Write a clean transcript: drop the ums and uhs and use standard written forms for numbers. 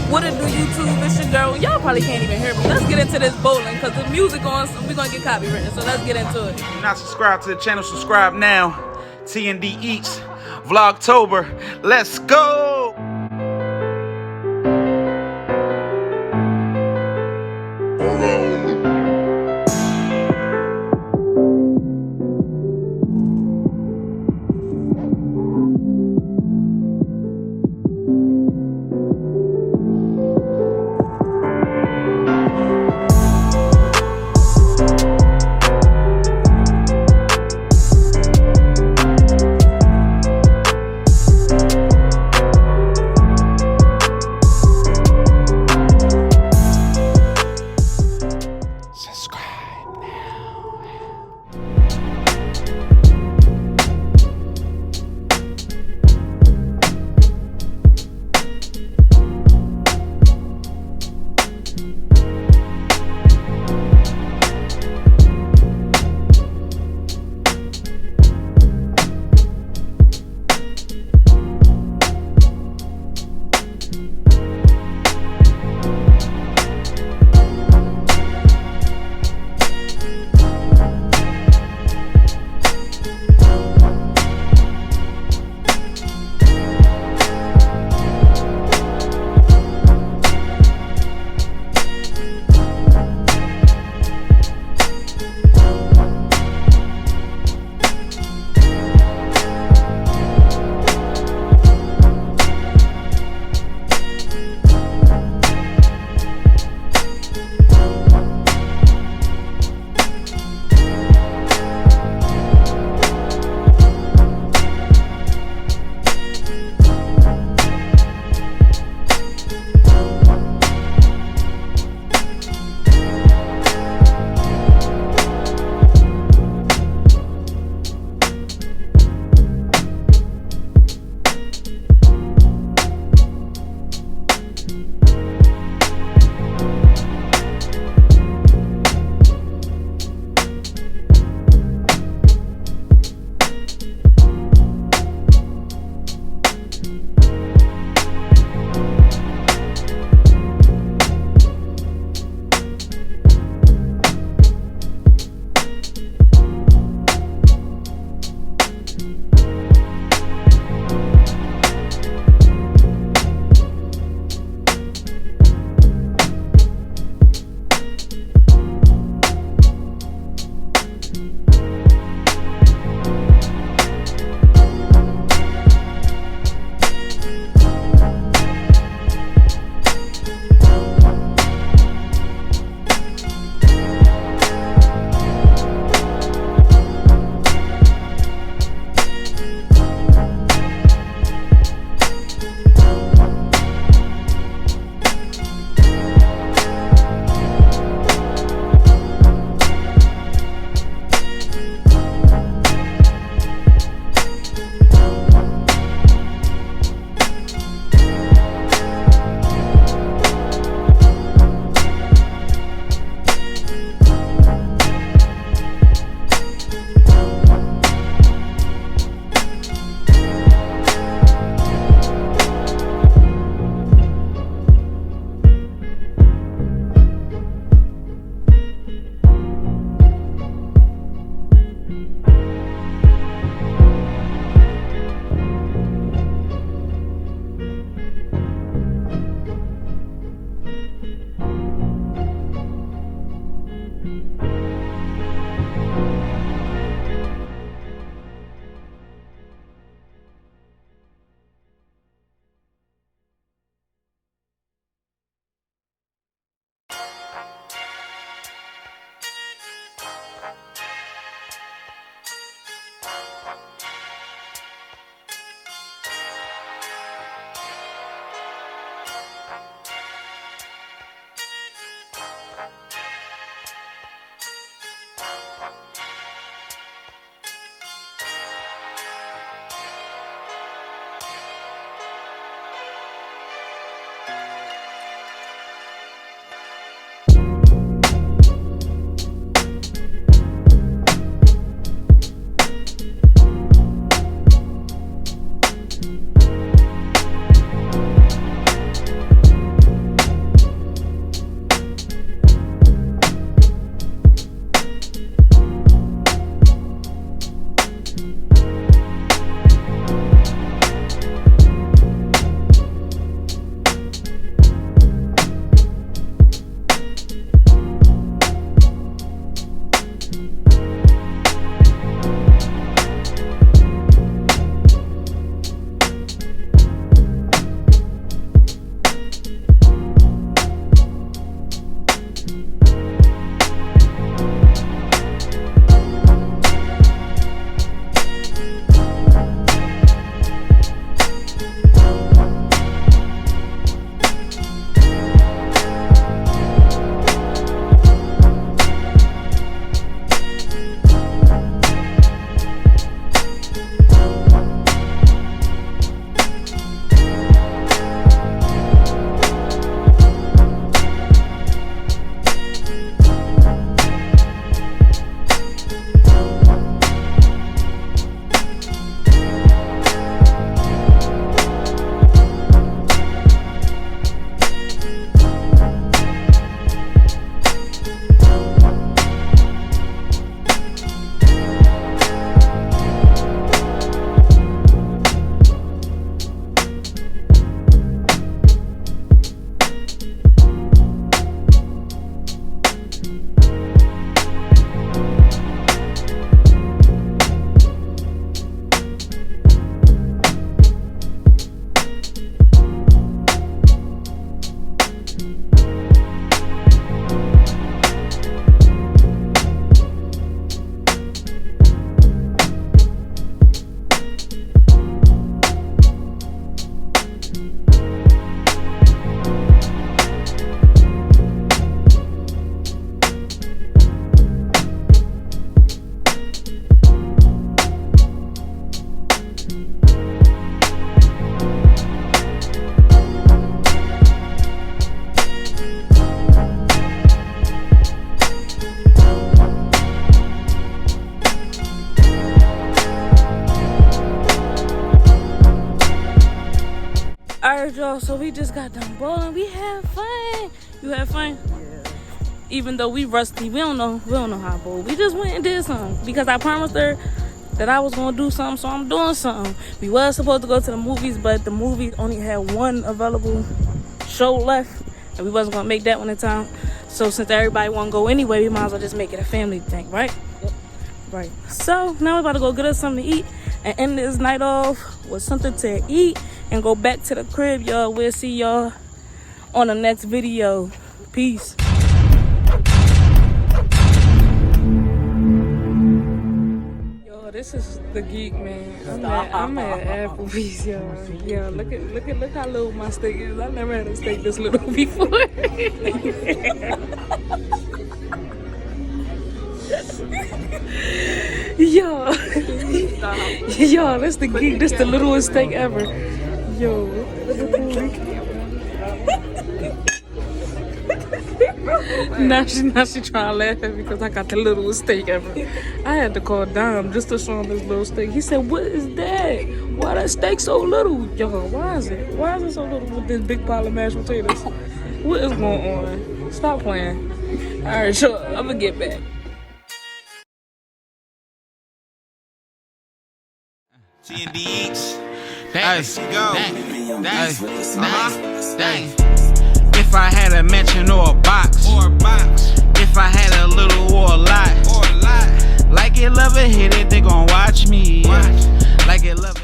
What it do, YouTube? It's your girl. Y'all probably can't even hear me. Let's get into this bowling because the music on, so we're going to get copywritten. So let's get into it. If you're not subscribed to the channel, subscribe now. TND Eatz, Vlogtober. Let's go! y'all, so we just got done bowling. We had fun. You had fun? Yeah. Even though we rusty, we don't know how to bowl. We just went and did something because I promised her that I was gonna do something, so I'm doing something. We was supposed to go to the movies, but the movies only had one available show left, and we wasn't gonna make that one in time. So since everybody wanna go anyway, we might as well just make it a family thing, right? Yep. Right. So now we're about to go get us something to eat and end this night off with something to eat and go back to the crib, y'all. We'll see y'all on the next video. Peace. Yo, this is the geek, man. I'm at Applebee's, y'all. Yeah, look how little my steak is. I never had a steak this little before. Yo, that's the geek. That's the littlest steak ever. Yo, now she trying to laugh at me because I got the littlest steak ever. I had to call Dom just to show him this little steak. He said, "What is that? Why that steak so little?" Yo, why is it so little with this big pile of mashed potatoes? What is going on? Stop playing. All right, so I'm gonna get back. T&D Eatz. Dang. If I had a mansion or a box, if I had a little or a lot, like it, love it, hit it, they gon' watch me. Like it, love it.